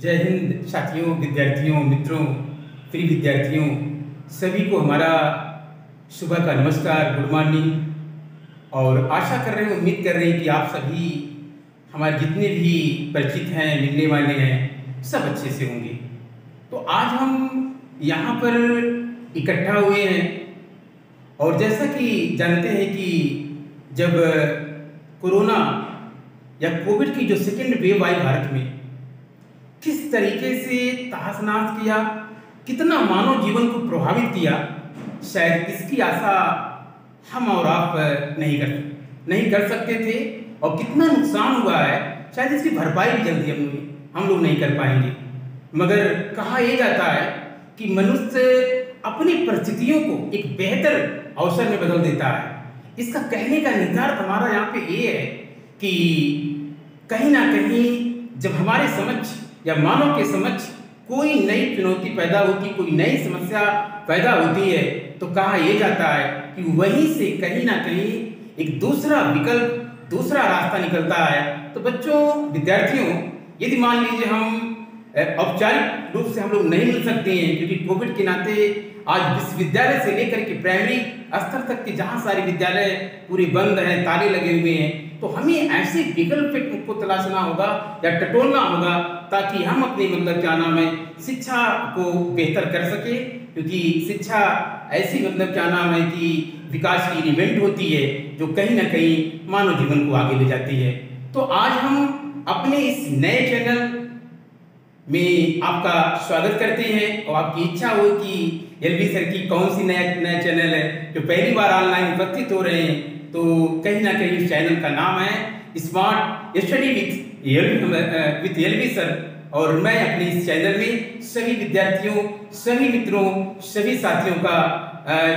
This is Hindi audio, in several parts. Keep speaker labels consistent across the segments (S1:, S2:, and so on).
S1: जय हिंद साथियों, विद्यार्थियों, मित्रों, प्रिय विद्यार्थियों, सभी को हमारा सुबह का नमस्कार, गुड मॉर्निंग। और आशा कर रहे हैं, उम्मीद कर रहे हैं कि आप सभी हमारे जितने भी परिचित हैं, मिलने वाले हैं, सब अच्छे से होंगे। तो आज हम यहाँ पर इकट्ठा हुए हैं और जैसा कि जानते हैं कि जब कोरोना या कोविड की जो सेकेंड वेव आई भारत में, किस तरीके से तहस नहस किया, कितना मानव जीवन को प्रभावित किया, शायद इसकी आशा हम और आप नहीं कर सकते थे। और कितना नुकसान हुआ है, शायद इसकी भरपाई भी जल्दी हम लोग नहीं कर पाएंगे। मगर कहा यह जाता है कि मनुष्य अपनी परिस्थितियों को एक बेहतर अवसर में बदल देता है। इसका कहने का निर्धार हमारा यहाँ पे ये है कि कहीं ना कहीं जब हमारे समक्ष या मानव के समक्ष कोई नई चुनौती पैदा होती, कोई नई समस्या पैदा होती है, तो कहा यह जाता है कि वहीं से कहीं ना कहीं एक दूसरा विकल्प, दूसरा रास्ता निकलता है। तो बच्चों, विद्यार्थियों, यदि मान लीजिए हम औपचारिक रूप से हम लोग नहीं मिल सकते हैं, क्योंकि कोविड के नाते आज विश्वविद्यालय से लेकर के प्राइमरी स्तर तक के जहाँ सारे विद्यालय पूरे बंद हैं, ताले लगे हुए हैं, तो हमें ऐसे विकल्प को तलाशना होगा या टटोलना होगा ताकि हम अपनी क्या नाम है, शिक्षा को बेहतर कर सके। क्योंकि शिक्षा ऐसी क्या नाम है कि विकास की इवेंट होती है जो कहीं ना कहीं मानव जीवन को आगे ले जाती है। तो आज हम अपने इस नए चैनल में आपका स्वागत करते हैं और आपकी इच्छा हो कि एलवी सर की कौन सी नया चैनल है जो पहली बार ऑनलाइन उपस्थित हो रहे हैं, तो कहीं ना कहीं इस चैनल का नाम है smart study with LV sir. और मैं अपने इस चैनल में सभी विद्यार्थियों, सभी मित्रों, सभी साथियों का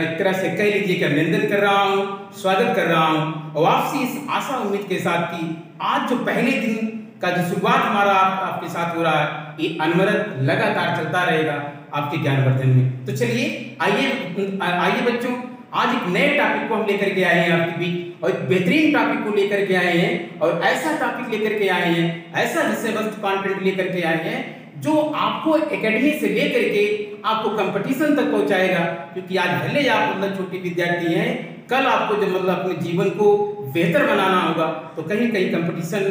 S1: एक तरह से कह लीजिए कि अभिनंदन कर रहा हूँ, स्वागत कर रहा हूँ। और आपसे इस आशा उम्मीद के साथ कि आज जो पहले दिन का जो शुरुआत हमारा आपके साथ हो रहा है, ये अनवरत लगातार चलता रहेगा आपके ज्ञानवर्धन में। तो चलिए आइए बच्चों, आज एक नए टॉपिक को हम लेकर के आए हैं आपके बीच, और एक बेहतरीन टॉपिक को लेकर के आए हैं, और ऐसा टॉपिक लेकर के आए हैं, ऐसा विषय वस्तु कंटेंट लेकर के आए हैं जो आपको एकेडमी से लेकर के आपको कंपटीशन तक पहुंचाएगा। क्योंकि आज भले आप छोटे विद्यार्थी हैं, कल आपको जब अपने जीवन को बेहतर बनाना होगा तो कहीं कहीं कंपटीशन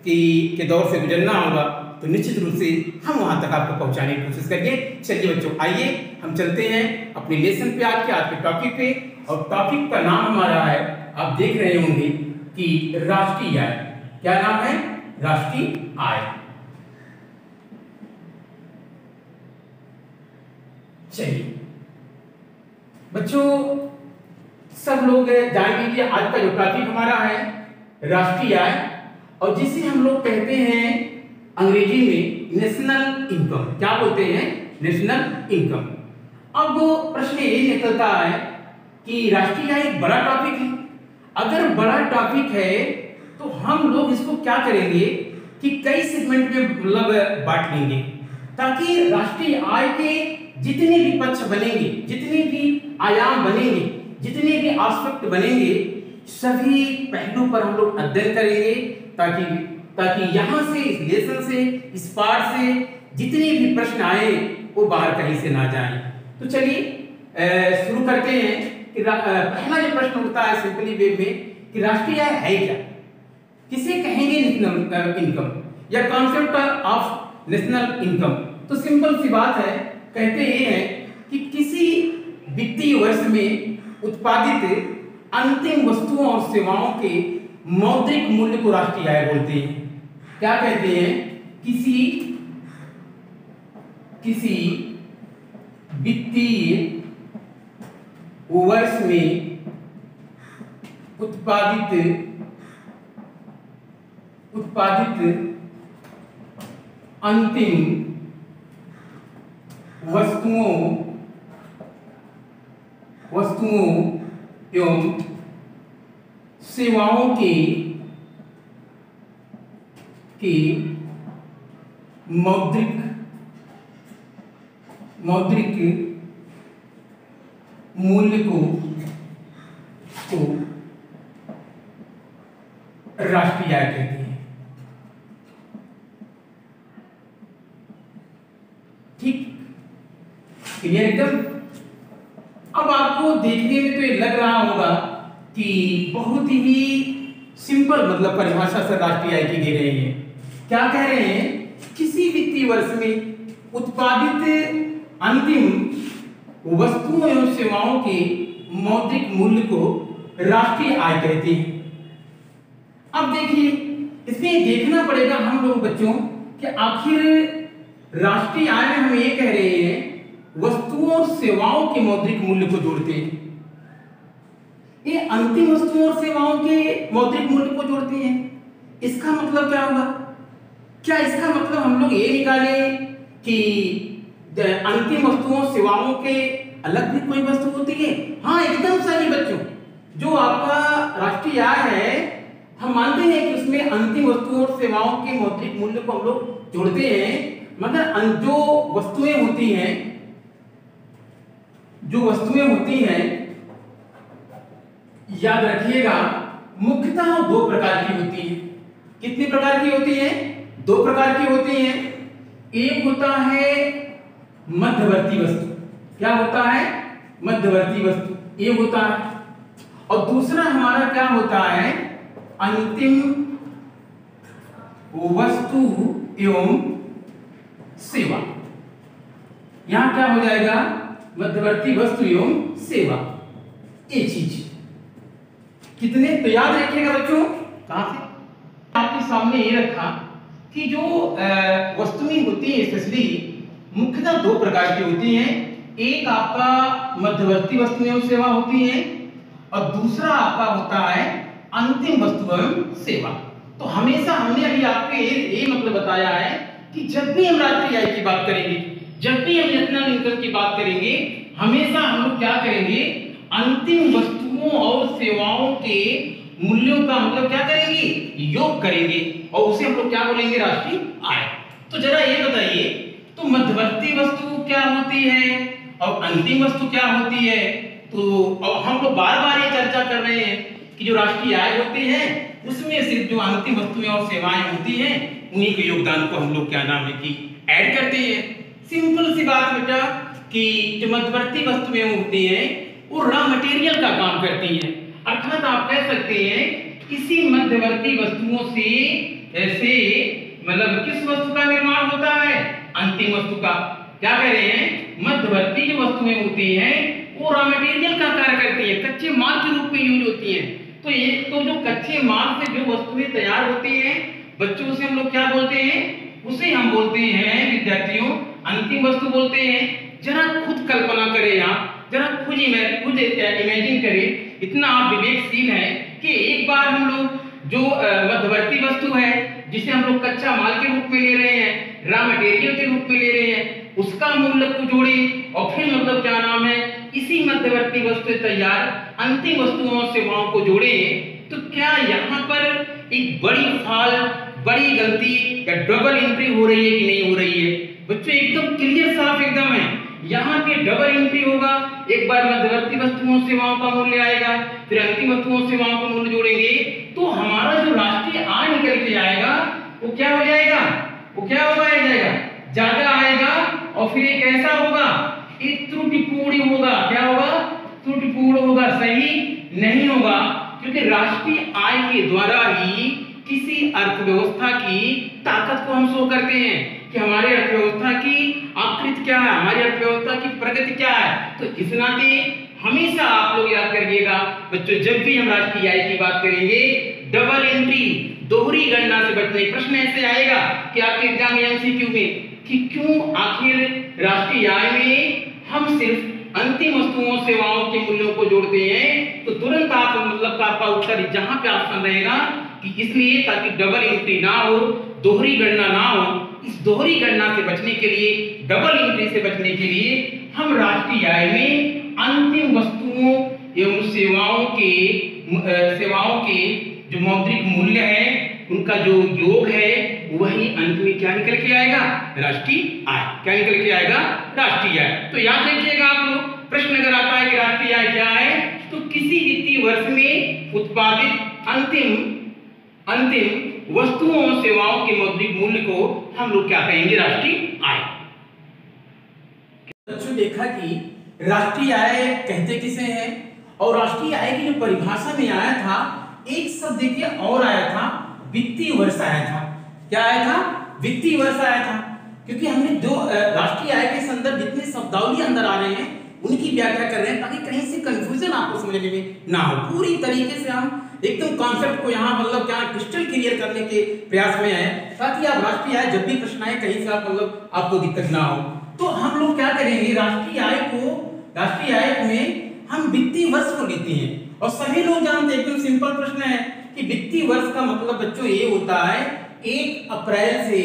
S1: के दौर से गुजरना होगा, तो निश्चित रूप से हम वहां तक आपको पहुंचाने की कोशिश करिए। चलिए बच्चों, आइए हम चलते हैं अपने लेसन पे, आज के टॉपिक पे। और टॉपिक का नाम हमारा है, आप देख रहे होंगे कि राष्ट्रीय आय। क्या नाम है? राष्ट्रीय आय। चलिए बच्चों, सब लोग जान लीजिए आज का जो टॉपिक हमारा है राष्ट्रीय आय, और जिसे हम लोग कहते हैं अंग्रेजी में नेशनल इनकम। क्या बोलते हैं? National income. अब प्रश्न ये निकलता है कि राष्ट्रीय आय एक बड़ा टॉपिक है। अगर बड़ा टॉपिक है तो हम लोग इसको क्या करेंगे कि कई सेगमेंट में बांट लेंगे, ताकि राष्ट्रीय आय के जितने भी पक्ष बनेंगे, जितने भी आयाम बनेंगे, जितने भी एस्पेक्ट बनेंगे, सभी पहलू पर हम लोग अध्ययन करेंगे, ताकि यहाँ से, इस लेसन से, इस पार्ट से जितने भी प्रश्न आए वो बाहर कहीं से ना जाएं। तो चलिए शुरू करते हैं कि पहला जो प्रश्न उठता है सिंपली वे में कि राष्ट्रीय आय है क्या, किसे कहेंगे नेशनल इनकम या कॉन्सेप्ट ऑफ नेशनल इनकम। तो सिंपल सी बात है, कहते ये हैं कि किसी वित्तीय वर्ष में उत्पादित अंतिम वस्तुओं और सेवाओं के मौद्रिक मूल्य को राष्ट्रीय आय बोलते हैं। क्या कहते हैं? किसी वित्तीय वर्ष में उत्पादित अंतिम वस्तुओं एवं सेवाओं की मौद्रिक मूल्य को राष्ट्रीय आय कहते हैं। ठीक, क्लियर एकदम। अब आपको देखने में तो ये लग रहा होगा कि बहुत ही सिंपल मतलब परिभाषा से राष्ट्रीय आय की दे रहे हैं। क्या कह रहे हैं? किसी वित्तीय वर्ष में उत्पादित अंतिम वस्तुओं एवं सेवाओं के मौद्रिक मूल्य को राष्ट्रीय आय कहते हैं। अब देखिए, इसमें देखना पड़ेगा हम लोग बच्चों कि आखिर राष्ट्रीय आय में हम ये कह रहे हैं वस्तुओं और सेवाओं के मौद्रिक मूल्य को जोड़ते हैं। ये अंतिम वस्तुओं और सेवाओं के मौद्रिक मूल्य को जोड़ते हैं। इसका मतलब क्या होगा? क्या इसका मतलब हम लोग ये निकालें कि अंतिम वस्तुओं सेवाओं के अलग भी कोई वस्तु होती है? हाँ, एकदम सही बच्चों। जो आपका राष्ट्रीय आय है, हम मानते हैं कि उसमें अंतिम वस्तुओं और सेवाओं के मौद्रिक मूल्य को हम लोग जोड़ते हैं, मगर जो वस्तुएं होती हैं याद रखिएगा, मुख्यतः दो प्रकार की होती हैं। कितनी प्रकार की होती हैं? दो प्रकार की होती हैं। एक होता है मध्यवर्ती वस्तु। क्या होता है? मध्यवर्ती वस्तु, ये होता है। और दूसरा हमारा क्या होता है? अंतिम वस्तु एवं सेवा। यहां क्या हो जाएगा? मध्यवर्ती वस्तु एवं सेवा, ये चीज। कितने तो याद रखिएगा बच्चों। कहां से आपके सामने ये रखा कि जो वस्तुएं होती है स्पेशली मुख्यतः दो प्रकार की होती हैं। एक आपका मध्यवर्ती वस्तु एवं सेवा होती है और दूसरा आपका होता है अंतिम वस्तु एवं सेवा। तो हमेशा हमने अभी आपको ये मतलब बताया है कि जब भी हम राष्ट्रीय आय की बात करेंगे, जब भी हम नेशनल इनकम की बात करेंगे, हमेशा हम लोग क्या करेंगे? अंतिम वस्तुओं और सेवाओं के मूल्यों का मतलब क्या करेंगे? योग करेंगे, और उसे हम लोग क्या बोलेंगे? राष्ट्रीय आय। तो जरा ये बताइए, तो मध्यवर्ती वस्तु क्या होती है और अंतिम वस्तु क्या होती है? तो अब हम लोग बार बार ये चर्चा कर रहे हैं कि जो राष्ट्रीय आय होती है उसमें सिर्फ जो अंतिम वस्तुएं और सेवाएं होती हैं उन्हीं के योगदान को हम लोग क्या नाम है कि ऐड करते हैं। सिंपल सी बात बेटा कि जो मध्यवर्ती वस्तुएं होती हैं वो रॉ मटेरियल का काम करती हैं। अर्थात आप कह सकते हैं किसी मध्यवर्ती वस्तुओं से ऐसे मतलब किस वस्तु का निर्माण होता है? अंतिम वस्तु का। क्या कह रहे हैं? मध्यवर्ती जो वस्तुएं होती हैं वो रॉ मटेरियल का कार्य करती है, कच्चे माल के रूप में यूज होती है। तो ये तो जो कच्चे माल से जो वस्तुएं तैयार होती हैं बच्चों, से हम लोग क्या बोलते हैं? उसे हम बोलते हैं विद्यार्थियों अंतिम वस्तु बोलते हैं। जरा खुद कल्पना करें, आप जरा खुद इमेजिन करें, इतना आप विवेकशील हैं कि एक बार हम लोग जो मध्यवर्ती वस्तु है जिसे हम लोग कच्चा माल के रूप में ले रहे हैं, रॉ मटेरियल के रूप में ले रहे हैं, उसका मूल्य को जोड़ें और फिर मतलब क्या नाम है इसी मध्यवर्ती वस्तु से तैयार अंतिम वस्तुओं और सेवाओं को जोड़ें, तो क्या यहाँ पर एक बड़ी गलती या डबल एंट्री हो रही है कि नहीं हो रही है? बच्चों एकदम क्लियर साफ एकदम है। यहाँ पे डबल एंट्री होगा। एक बार मध्यवर्ती वस्तुओं सेवाओं का मूल्य आएगा, फिर अंतिम वस्तुओं सेवाओं का मूल्य जोड़ेंगे, तो हमारा जो राष्ट्रीय आय निकल के आएगा वो क्या हो जाएगा? वो क्या होगा? जाएगा ज्यादा आएगा और फिर ये कैसा होगा? एक त्रुटिपूर्ण होगा। क्या होगा? त्रुटिपूर्ण होगा, सही नहीं होगा। क्योंकि राष्ट्रीय आय के द्वारा ही किसी अर्थव्यवस्था की ताकत को हम शो करते हैं कि हमारी अर्थव्यवस्था की आकृति क्या है, हमारी अर्थव्यवस्था की प्रगति क्या है। तो इस नाते हमेशा आप लोग याद करिएगा बच्चों, जब भी हम राष्ट्रीय आय की बात करेंगे डबल एंट्री दोहरी गणना से बचने। प्रश्न ऐसे आएगा कि आपके एग्जाम एमसीक्यू में कि क्यों आखिर राष्ट्रीय आय में हम सिर्फ अंतिम वस्तुओं सेवाओं के मूल्यों को जोड़ते हैं, तो तुरंत आप मतलब आपका उत्तर जहां पे ऑप्शन रहेगा कि इसलिए ताकि डबल एंट्री ना हो, दोहरी गणना ना हो। इस दोहरी गणना से बचने के लिए, डबल एंट्री से बचने के लिए हम राष्ट्रीय आय में अंतिम वस्तुओं एवं सेवाओं के जो मौद्रिक मूल्य है उनका जो योग है वही अंत में क्या निकल के आएगा? राष्ट्रीय आय। क्या निकल के आएगा? राष्ट्रीय आय। तो याद रखिएगा आप लोग, प्रश्न अगर आता है कि राष्ट्रीय आय क्या है, तो किसी वित्तीय वर्ष में उत्पादित अंतिम वस्तुओं और सेवाओं के मौद्रिक मूल्य को हम लोग क्या कहेंगे? राष्ट्रीय आय। देखा कि राष्ट्रीय आय कहते किसे हैं, और राष्ट्रीय आय की जो परिभाषा में आया था एक शब्द देखिए और आया था, वित्तीय वर्ष आया था। क्या आया था? वित्तीय वर्ष आया था। क्योंकि हमने जो राष्ट्रीय आय के संदर्भ जितने शब्दावली अंदर आ रहे हैं उनकी व्याख्या कर रहे हैं, ताकि कहीं से कंफ्यूजन आपको समझने में ना हो। पूरी तरीके से हम एकदम कॉन्सेप्ट को यहाँ मतलब क्या क्रिस्टल क्लियर करने के प्रयास में है, ताकि आप राष्ट्रीय आय जब भी प्रश्न आए कहीं से आप मतलब आपको दिक्कत ना हो। तो हम लोग क्या करेंगे, राष्ट्रीय आय में हम वित्तीय वर्ष को लेते हैं, और सभी लोग जानते हैं, एकदम सिंपल प्रश्न है कि वित्तीय वर्ष का मतलब बच्चों ये होता है 1 अप्रैल से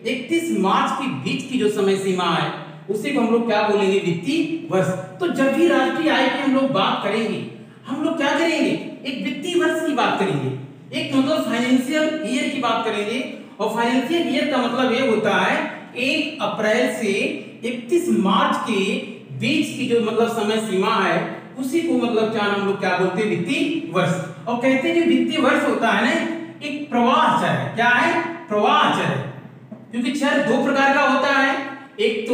S1: 31 मार्च के बीच की जो समय सीमा है उसी को हम लोग क्या बोलेंगे, वित्तीय वर्ष। तो जब भी राष्ट्रीय आय की हम लोग बात करेंगे, हम लोग क्या करेंगे, एक वित्तीय वर्ष की बात करेंगे, एक मतलब फाइनेंशियल ईयर की बात करेंगे। और फाइनेंशियल ईयर का मतलब ये होता है 1 अप्रैल से 31 मार्च के बीच की जो मतलब समय सीमा है उसी को मतलब क्या हम लोग क्या बोलते हैं, वित्तीय वर्ष। और कहते हैं कि वित्तीय वर्ष होता है ना एक प्रवाह चर है। क्या है? प्रवाह चर है। क्योंकि चर 2 प्रकार का होता है, एक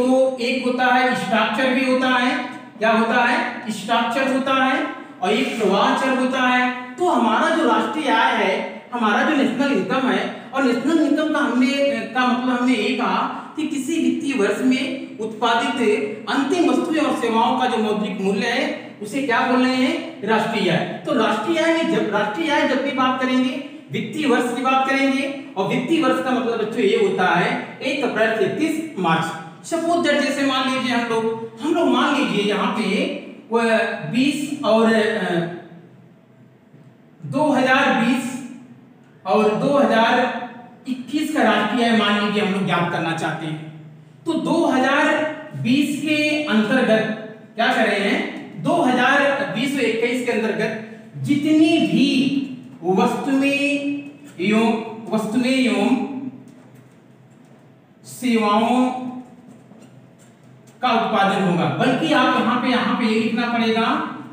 S1: होता है स्ट्रक्चर भी होता है। क्या होता है? स्ट्रक्चर होता है, और एक प्रवाह चर होता है। तो हमारा जो राष्ट्रीय आय है, हमारा जो नेशनल इनकम है, और नेशनल इनकम का मतलब हमने ये कहा कि किसी वित्तीय वर्ष में उत्पादित अंतिम वस्तुएं और सेवाओं का जो मौद्रिक मूल्य है उसे क्या बोल रहे हैं, राष्ट्रीय आय। तो राष्ट्रीय आय जब भी बात करेंगे वित्तीय वर्ष की बात करेंगे, और वित्तीय वर्ष का मतलब बच्चों ये होता है 1 अप्रैल से 31 मार्च। सपोज दैट जैसे मान लीजिए हम लोग मान लीजिए यहाँ पे 20 और 2020 और 2021 का राष्ट्रीय आय मान लीजिए हम लोग ज्ञात करना चाहते हैं। तो 2020 के अंतर्गत क्या कर रहे हैं, 2020 और 21 के अंतर्गत जितनी भी वस्तुएं एवं सेवाओं का उत्पादन होगा, बल्कि आप यहाँ पे ये लिखना पड़ेगा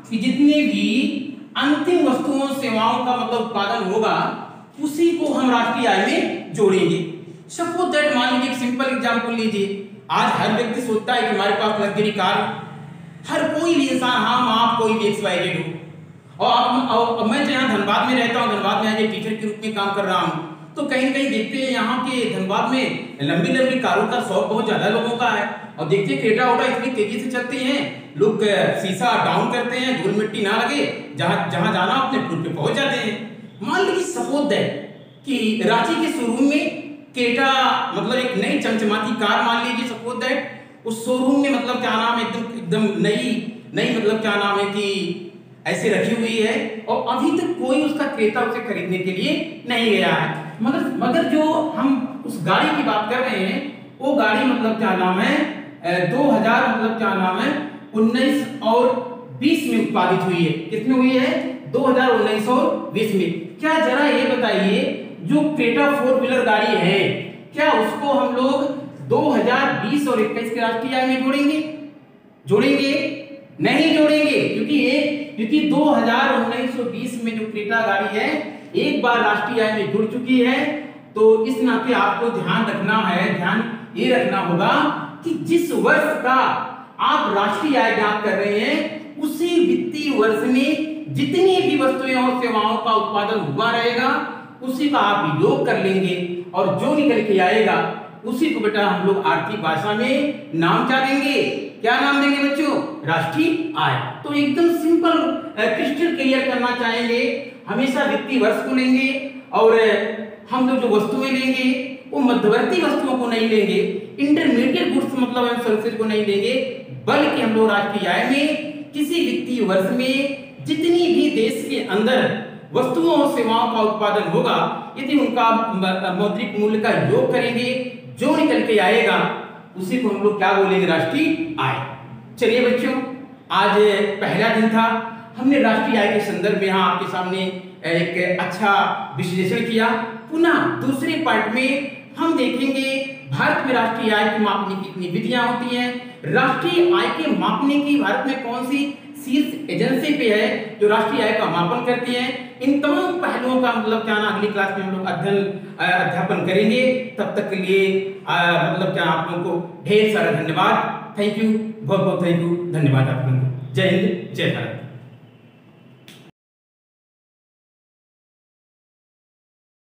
S1: कि जितने भी अंतिम वस्तुओं सेवाओं का मतलब उत्पादन होगा उसी को हम राष्ट्रीय आय में जोड़ेंगे। सपोज दैट मान लीजिए सिंपल एग्जांपल लीजिए, आज हर व्यक्ति सोचता है कि हमारे पास लग्जरी कार, हर कोई भी इंसान, हम आप कोई भी XYZ हो, और मैं यहाँ धनबाद में रहता हूँ, धनबाद में आज टीचर के रूप में काम कर रहा हूँ, तो कहीं न कहीं देखते हैं यहाँ के धनबाद में लंबी कारों का शौक बहुत ज्यादा लोगों का है, और देखते हैं क्रेटा ओटा इतनी तेजी से चलती हैं, लोग शीशा डाउन करते हैं, धूल मिट्टी ना लगे, जहां जाना अपने टूर पे पहुंच जाते हैं। मान लीजिए सपोज दैट कि रांची के शोरूम में क्रेटा मतलब एक नई चमचमाती कार मान लीजिए सपोज दैट उस शोरूम में मतलब क्या नाम है एकदम नई मतलब क्या नाम है कि ऐसे रखी हुई है, और अभी तक कोई उसका क्रेता उसे खरीदने के लिए नहीं गया है। मगर जो हम उस गाड़ी की बात कर रहे हैं वो गाड़ी मतलब क्या नाम है 2000 मतलब क्या नाम है 19 और 20 में उत्पादित हुई है। कितनी हुई है? 2019 और 20 में। क्या जरा ये बताइए, जो क्रेटा 4 व्हीलर गाड़ी है क्या उसको हम लोग 2020 और 21 के राष्ट्रीय आय में जोड़ेंगे? नहीं जोड़ेंगे, क्योंकि 2019 और 20 में जो क्रेटा गाड़ी है एक बार राष्ट्रीय आय में जुड़ चुकी है। तो इस नाते आपको ध्यान ये रखना होगा कि जिस वर्ष का आप राष्ट्रीय आय ज्ञात कर रहे हैं उसी वित्तीय वर्ष में जितनी भी वस्तुएं और सेवाओं का उत्पादन हुआ रहेगा उसी का आप योग कर लेंगे, और जो निकल के आएगा उसी को बेटा हम लोग आर्थिक भाषा में नाम क्या देंगे? क्या नाम देंगे बच्चों? राष्ट्रीय आय। तो एकदम सिंपल क्रिस्टल क्लियर करना चाहेंगे, हमेशा वित्तीय वर्ष को लेंगे, और हम लोग जो वस्तुएं लेंगे वो मध्यवर्ती वस्तुओं को नहीं लेंगे, इंटरमीडिएट गुड्स मतलब हम सर्विसेज को नहीं लेंगे, बल्कि हम लोग राष्ट्रीय आय में किसी वित्तीय वर्ष में जितनी भी देश के अंदर वस्तुओं और सेवाओं का उत्पादन होगा यदि उनका मौद्रिक मूल्य का योग करेंगे, जो निकल के आएगा उसी को हम लोग क्या बोलेंगे? राष्ट्रीय आय। चलिए बच्चों, आज पहला दिन था, हमने राष्ट्रीय आय के संदर्भ में यहाँ आपके सामने एक अच्छा विश्लेषण किया। पुनः दूसरे पार्ट में हम देखेंगे भारत में राष्ट्रीय आय को मापने की कितनी विधियां होती हैं, राष्ट्रीय आय के मापने की भारत में कौन सी शीर्ष एजेंसी पे है जो राष्ट्रीय आय का मापन करती है। इन तमाम पहलुओं का मतलब क्या ना अगली क्लास में हम लोग अध्यापन करेंगे। तब तक के लिए मतलब क्या आप लोगों को ढेर सारा धन्यवाद। थैंक यू, बहुत बहुत थैंक यू, धन्यवाद आप लोगों को। जय हिंद, जय भारत।